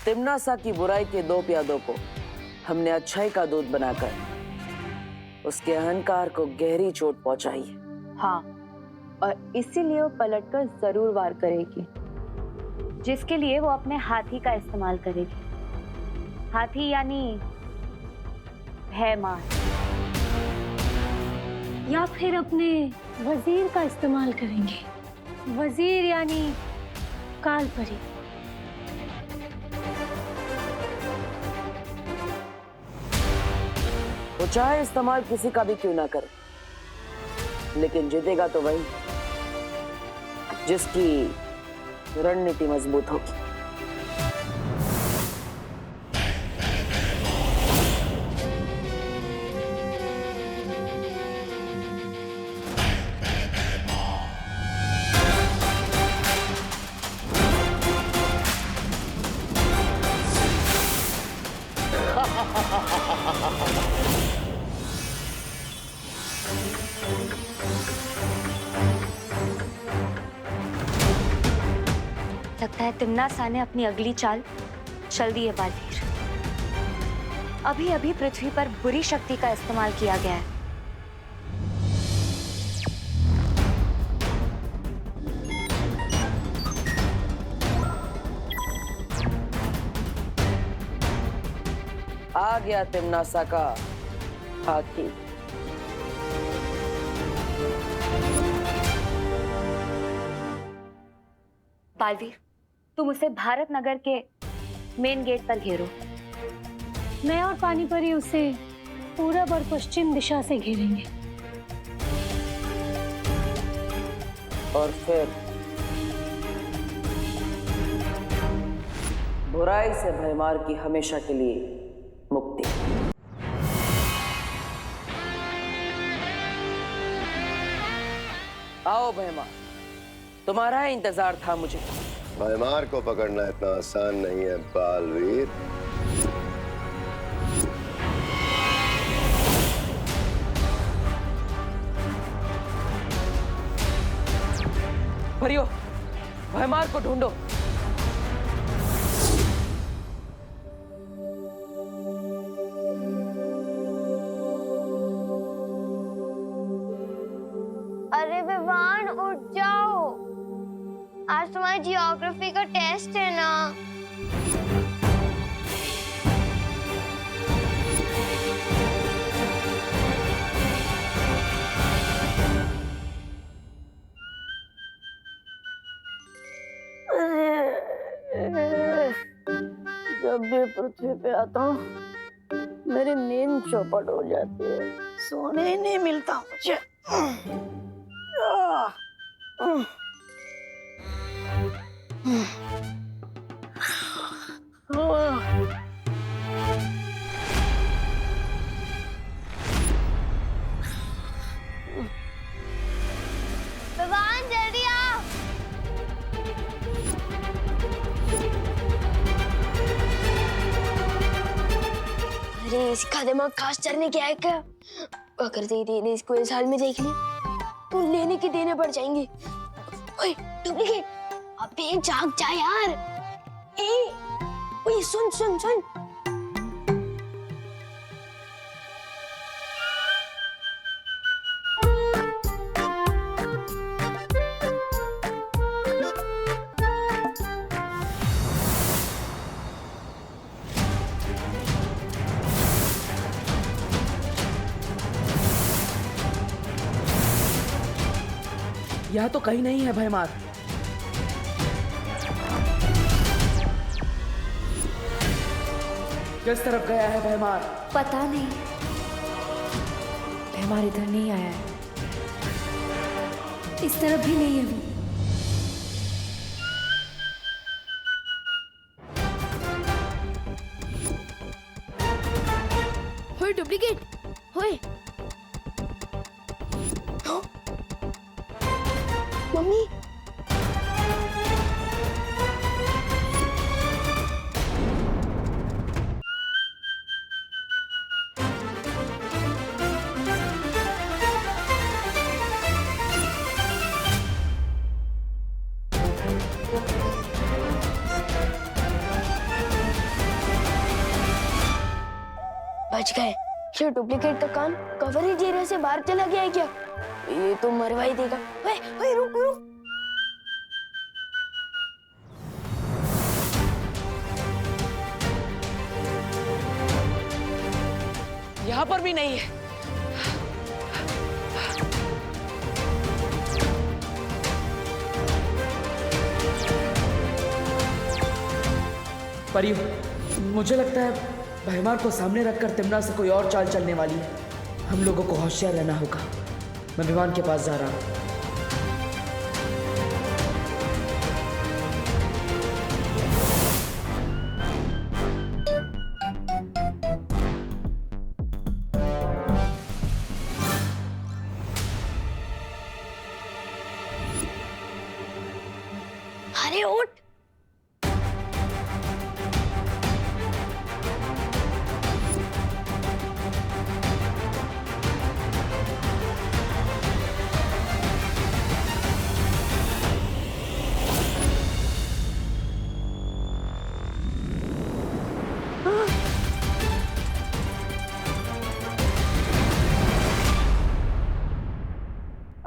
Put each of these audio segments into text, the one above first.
तिम्नासा की बुराई के दो प्यादों को हमने अच्छाई का दूत बनाकर उसके अहंकार को गहरी चोट पहुंचाई है। हाँ, और इसीलिए वो पलटकर जरूर वार करेगी, जिसके लिए वो अपने हाथी का इस्तेमाल करेगी। हाथी यानी भयमार, या फिर अपने वजीर का इस्तेमाल करेंगे। वजीर यानी कालपरी। वो चाहे इस्तेमाल किसी का भी क्यों ना करे, लेकिन जीतेगा तो वही जिसकी रणनीति मजबूत होगी। लगता है तिम्नासा ने अपनी अगली चाल चल दी है बालवीर। अभी अभी पृथ्वी पर बुरी शक्ति का इस्तेमाल किया गया है। आ गया तिम्नासा का हाथी। बालवीर, तुम उसे भारत नगर के मेन गेट पर घेरो। मैं और पानीपरी उसे पूरब और पश्चिम दिशा से घेरेंगे। और फिर बुराई से भयमार की हमेशा के लिए मुक्ति। आओ भयमार, तुम्हारा ही इंतजार था मुझे। भयमार को पकड़ना इतना आसान नहीं है बालवीर। भरियो, भयमार को ढूंढो। अरे विवान, उठ जाओ, आज तुम्हारी जियोग्राफी का टेस्ट है ना। जब भी पृथ्वी पे आता हूँ मेरी नींद चौपट हो जाती है, सोने ही नहीं मिलता मुझे। विवान, जल्दी आओ। अरे इसका दिमाग खास चढ़ने क्या है क्या? अगर दीदी ने इसको इस हाल में देख लिया तो लेने के देने पड़ जाएंगे। ओए डुप्लीकेट, अबे जाग जा यार। ओए सुन सुन सुन। यह तो कहीं नहीं है भयमार। किस तरफ गया है भयमार? पता नहीं, भयमार इधर नहीं आया है। इस तरफ भी नहीं है वो। होए डुप्लीकेट, होए। मम्मी, बच गए। ये डुप्लीकेट का कान कवरेज एरिया से बाहर चला गया है क्या? ये तो मरवा ही देगा। ओए रुक रुक। यहाँ पर भी नहीं है। परियो, मुझे लगता है भैमार को सामने रखकर तिमना से कोई और चाल चलने वाली है। हम लोगों को होशियार रहना होगा। मैं विमान के पास जा रहा हूँ। अरे उठ।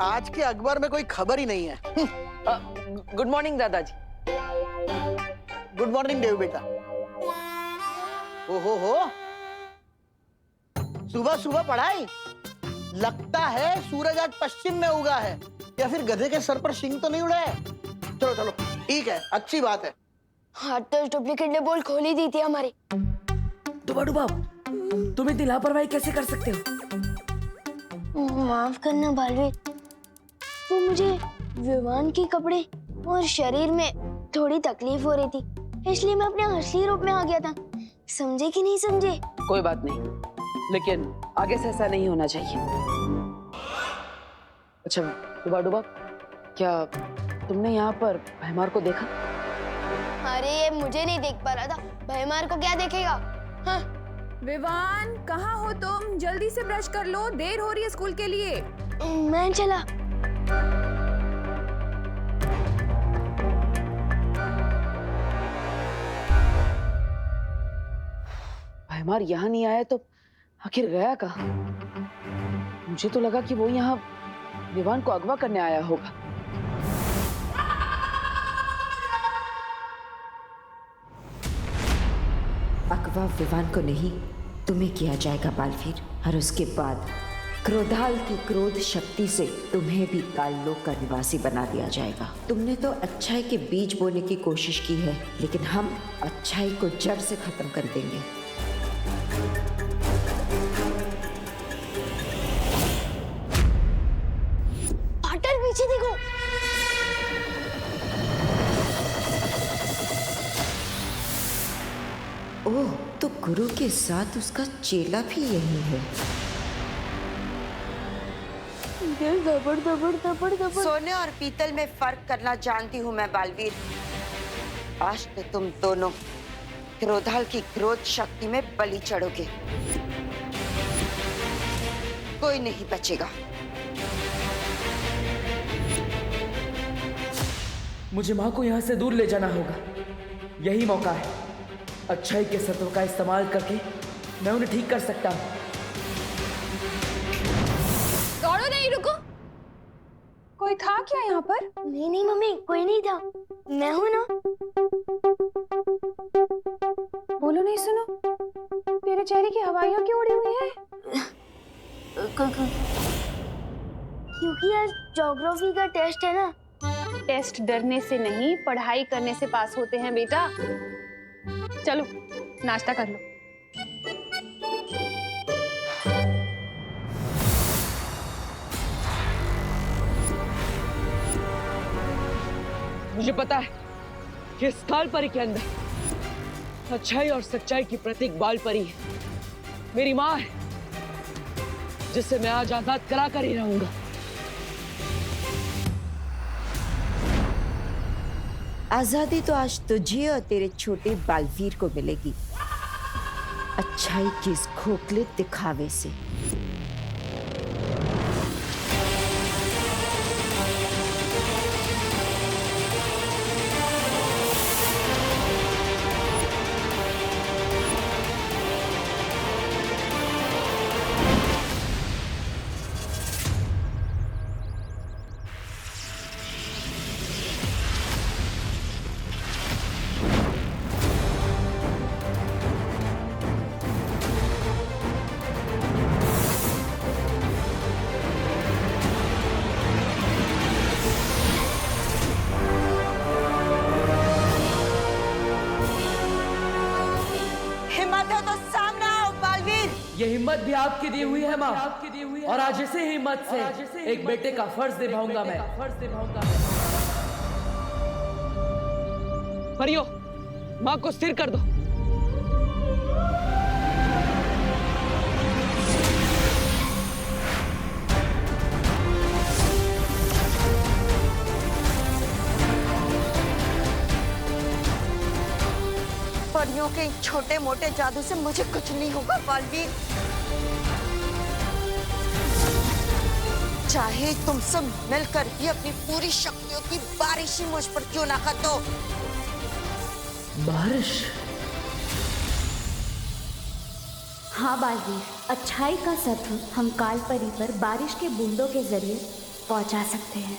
आज के अखबार में कोई खबर ही नहीं है। गुड मॉर्निंग दादाजी। गुड मॉर्निंग देव बेटा। ओहो हो, सुबह सुबह पढ़ाई। लगता है सूरज आज पश्चिम में उगा है, या फिर गधे के सर पर शिंग तो नहीं उड़ा है। चलो चलो ठीक है, अच्छी बात है। हाँ तो डुप्लीकेट ने बोल खोल ही दी थी हमारी। डुबा डुबा, तुम इतनी लापरवाही कैसे कर सकते हो? माफ करना बालवीर, वो मुझे विमान के कपड़े और शरीर में थोड़ी तकलीफ हो रही थी, इसलिए मैं अपने असली रूप में आ गया था। समझे कि नहीं समझे? कोई बात नहीं, लेकिन आगे से ऐसा नहीं होना चाहिए। अच्छा डुबा डुबा, क्या तुमने यहाँ पर भैमार को देखा? अरे ये मुझे नहीं देख पा रहा था, भैमार को क्या देखेगा? हाँ। विवान, कहाँ हो तुम? जल्दी से ब्रश कर लो, देर हो रही है स्कूल के लिए। मैं चला। भैमार यहाँ नहीं आया तो आखिर गया कहाँ? मुझे तो लगा कि वो यहाँ विवान को अगवा करने आया होगा। अगवा विवान को नहीं, तुम्हें किया जाएगा बालवीर। और उसके बाद क्रोधाल की क्रोध शक्ति से तुम्हें भी काललोक का निवासी बना दिया जाएगा। तुमने तो अच्छाई के बीज बोने की कोशिश की है, लेकिन हम अच्छाई को जड़ से खत्म कर देंगे। पाटल पीछे देखो। ओह, तो गुरु के साथ उसका चेला भी यही है। दबड़ दबड़ दबड़ दबड़। सोने और पीतल में फर्क करना जानती हूँ मैं बालवीर। आज तो तुम दोनों क्रोधाल की क्रोध शक्ति में बलि चढ़ोगे। कोई नहीं बचेगा। मुझे माँ को यहाँ से दूर ले जाना होगा। यही मौका है। अच्छाई के सत्व का इस्तेमाल करके मैं उन्हें ठीक कर सकता हूँ। दौड़ो नहीं, रुको। कोई था क्या यहाँ पर? नहीं नहीं मम्मी, कोई नहीं था, मैं हूँ ना। बोलो नहीं, सुनो, तेरे चेहरे की हवाइयाँ क्यों उड़ी हुई है? क्योंकि आज ज्योग्राफी का टेस्ट है ना। टेस्ट डरने से नहीं, पढ़ाई करने से पास होते हैं बेटा। चलो नाश्ता कर लो। मुझे पता है कि इस काल परी के अंदर अच्छाई और सच्चाई की प्रतीक बाल परी है। मेरी माँ है, जिससे मैं आज आजाद करा कर ही रहूंगा। आजादी तो आज तुझे और तेरे छोटे बालवीर को मिलेगी, अच्छाई के इस खोखले दिखावे से। ये हिम्मत भी आपकी दी हुई है माँ, और आज इसी हिम्मत से एक बेटे का फर्ज निभाऊंगा मैं। परियो, माँ को स्थिर कर दो। परियों के छोटे मोटे जादू से मुझे कुछ नहीं होगा बालवीर। चाहे तुम सब मिलकर भी अपनी पूरी शक्तियों की बारिश ही मुझ पर क्यों ना कर दो। बारिश? हाँ बालवीर, अच्छाई का सत्व हम काल परी पर बारिश के बूंदों के जरिए पहुंचा सकते हैं।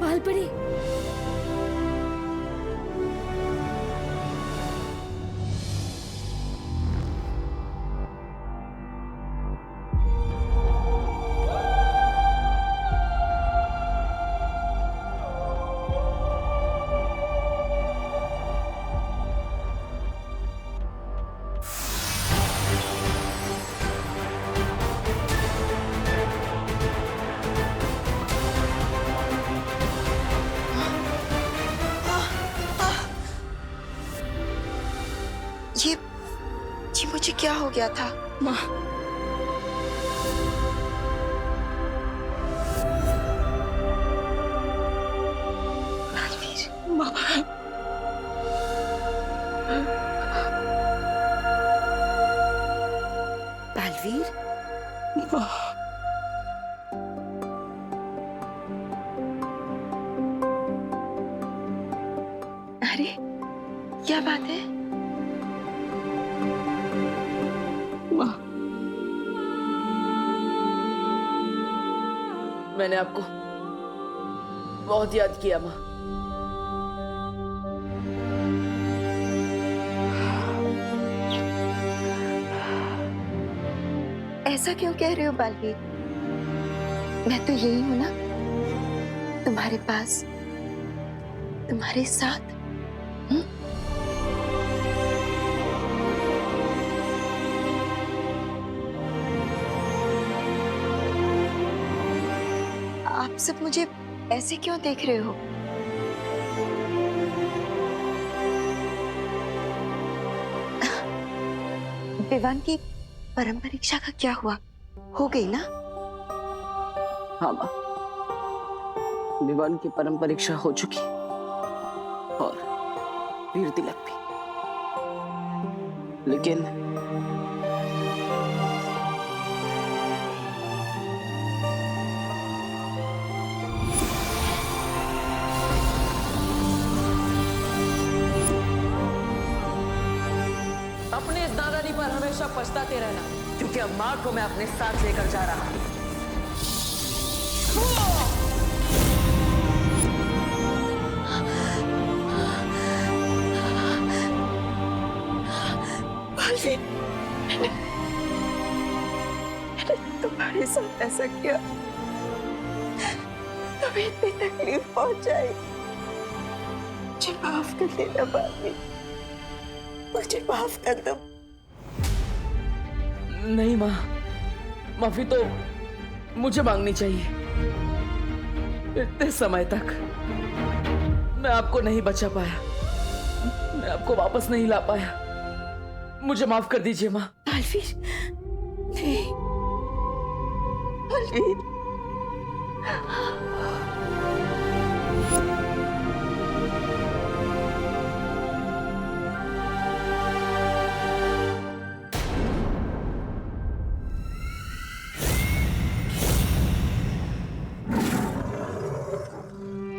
बालपरी, ये मुझे क्या हो गया था माँ? बालवीर, माँ। बालवीर, माँ। अरे क्या बात है? मैंने आपको बहुत याद किया माँ। ऐसा क्यों कह रहे हो बालवीर? मैं तो यही हूं ना, तुम्हारे पास, तुम्हारे साथ। आप सब मुझे ऐसे क्यों देख रहे हो? विवान की परम परीक्षा का क्या हुआ? हो गई ना? हाँ माँ, विवान की परम परीक्षा हो चुकी और वीर तिलक भी, लेकिन अपने इस नादानी पर हमेशा पछताते रहना, क्योंकि अब माँ को मैं अपने साथ लेकर जा रहा हूँ। मैंने तुम्हारे साथ ऐसा किया, तुम्हें इतनी तकलीफ पहुंचाई, मुझे माफ कर देना बालवीर, मुझे माफ कर दो। नहीं माँ, माफी तो मुझे मांगनी चाहिए। इतने समय तक मैं आपको नहीं बचा पाया, मैं आपको वापस नहीं ला पाया, मुझे माफ कर दीजिए माँ। बालवीर, नहीं बालवीर,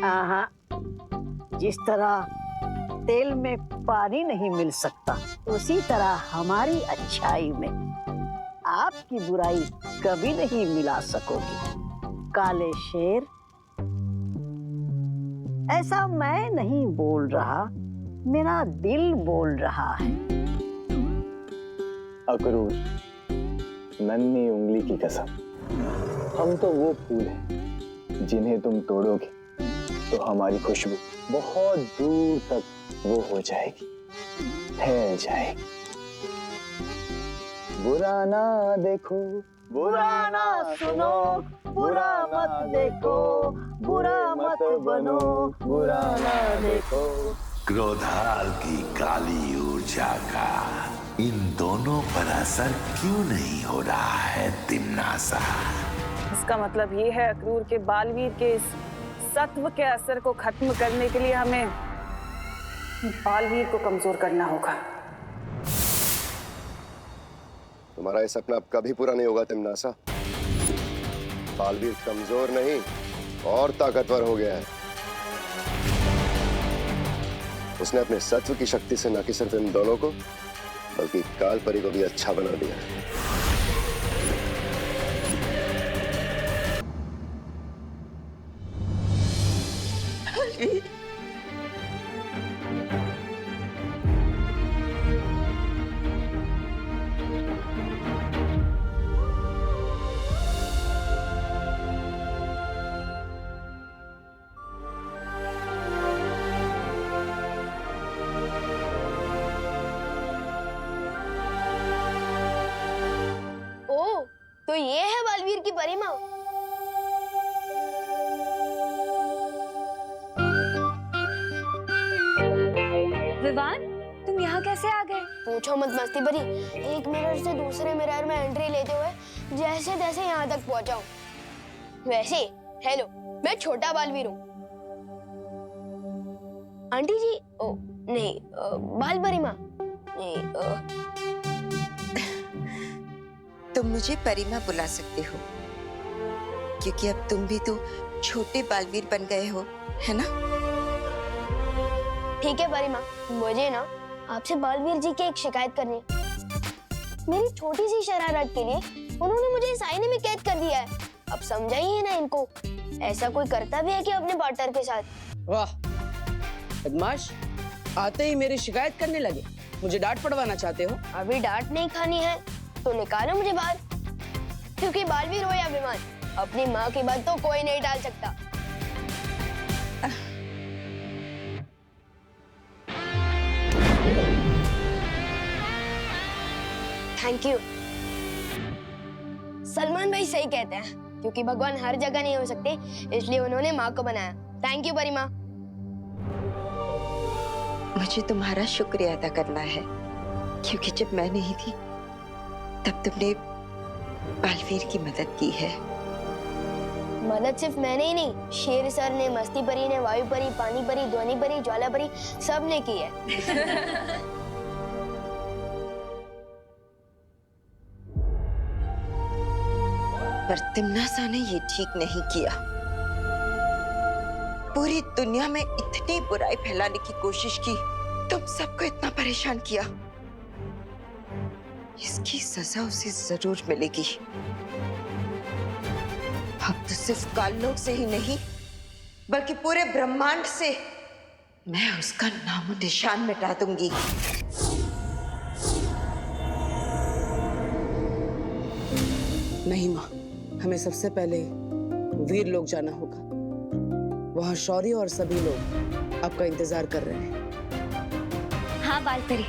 आहा, जिस तरह तेल में पानी नहीं मिल सकता, उसी तरह हमारी अच्छाई में आपकी बुराई कभी नहीं मिला सकोगी। काले शेर, ऐसा मैं नहीं बोल रहा, मेरा दिल बोल रहा है। अक्रूर, नन्ही उंगली की कसम, हम तो वो फूल हैं जिन्हें तुम तोड़ोगे तो हमारी खुशबू बहुत दूर तक वो हो जाएगी, फैल जाएगी। बुरा ना देखो, बुरा ना सुनो, बुरा मत देखो, बुरा मत बनो, बुरा ना देखो। क्रोधाल की काली ऊर्जा का इन दोनों पर असर क्यों नहीं हो रहा है तिम्नासा? इसका मतलब ये है अक्रूर के बालवीर के इस सत्व के असर को खत्म करने के लिए हमें बालवीर को कमजोर करना होगा। तुम्हारा ये सपना अब कभी पूरा नहीं होगा तिम्नासा। बालवीर कमजोर नहीं और ताकतवर हो गया है। उसने अपने सत्व की शक्ति से न कि सिर्फ इन दोनों को बल्कि काल परी को भी अच्छा बना दिया है। तो ये है बालवीर की परिमा। विवान, तुम यहाँ कैसे आ गए? पूछो मत मस्ती परी, एक मिरर से दूसरे मिरर में एंट्री लेते हुए जैसे तैसे यहाँ तक पहुँचा हूँ। वैसे हेलो, मैं छोटा बालवीर हूँ। आंटी जी, ओ नहीं, बाल परिमा नहीं। तुम मुझे परिमा बुला सकते हो, क्योंकि अब तुम भी तो छोटे बालवीर बन गए हो, है ना? ठीक है परिमा, मुझे ना आपसे बालवीर जी की एक शिकायत करनी है। मेरी छोटी सी शरारत के लिए उन्होंने मुझे इस आईने में कैद कर दिया है। अब समझाइए ना इनको, ऐसा कोई करता भी है क्या अपने पार्टनर के साथ? वाह बदमाश, आते ही मेरी शिकायत करने लगे। मुझे डांट पड़वाना चाहते हो? अभी डांट नहीं खानी है तो निकालो मुझे बाहर, क्योंकि बालवीर हो या विमान, अपनी माँ की बात तो कोई नहीं टाल सकता। Thank you. सलमान भाई सही कहते हैं, क्योंकि भगवान हर जगह नहीं हो सकते, इसलिए उन्होंने माँ को बनाया। Thank you Parima. मुझे तुम्हारा शुक्रिया अदा करना है, क्योंकि जब मैं नहीं थी तब तुमने बालवीर की मदद की है। मदद सिर्फ मैंने ही नहीं, शेर सर ने, मस्ती परी ने, वायु परी, पानी परी, ध्वनि परी, ज्वाला परी, सब ने की है। पर तिम्नासा ने ये ठीक नहीं किया। पूरी दुनिया में इतनी बुराई फैलाने की कोशिश की, तुम सबको इतना परेशान किया। इसकी सजा उसे जरूर मिलेगी। अब तो सिर्फ काललोक से ही नहीं, बल्कि पूरे ब्रह्मांड से मैं उसका नामो निशान मिटा दूंगी। नहीं माँ, हमें सबसे पहले वीर लोग जाना होगा। वहाँ शौर्य और सभी लोग आपका इंतजार कर रहे हैं। हाँ बालपरी,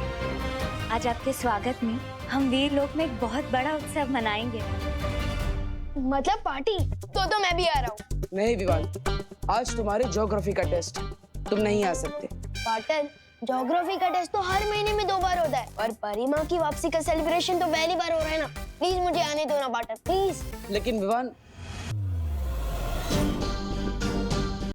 आज आपके स्वागत में हम वीर लोक में एक बहुत बड़ा उत्सव मनाएंगे। मतलब पार्टी? तो मैं भी आ रहा हूँ। नहीं विवान, आज तुम्हारे ज्योग्राफी का टेस्ट, तुम नहीं आ सकते। पार्टन, ज्योग्राफी का टेस्ट तो हर महीने में 2 बार होता है, और परिमा की वापसी का सेलिब्रेशन तो पहली बार हो रहा है ना। प्लीज मुझे आने दो ना पार्टन, प्लीज। लेकिन विवान,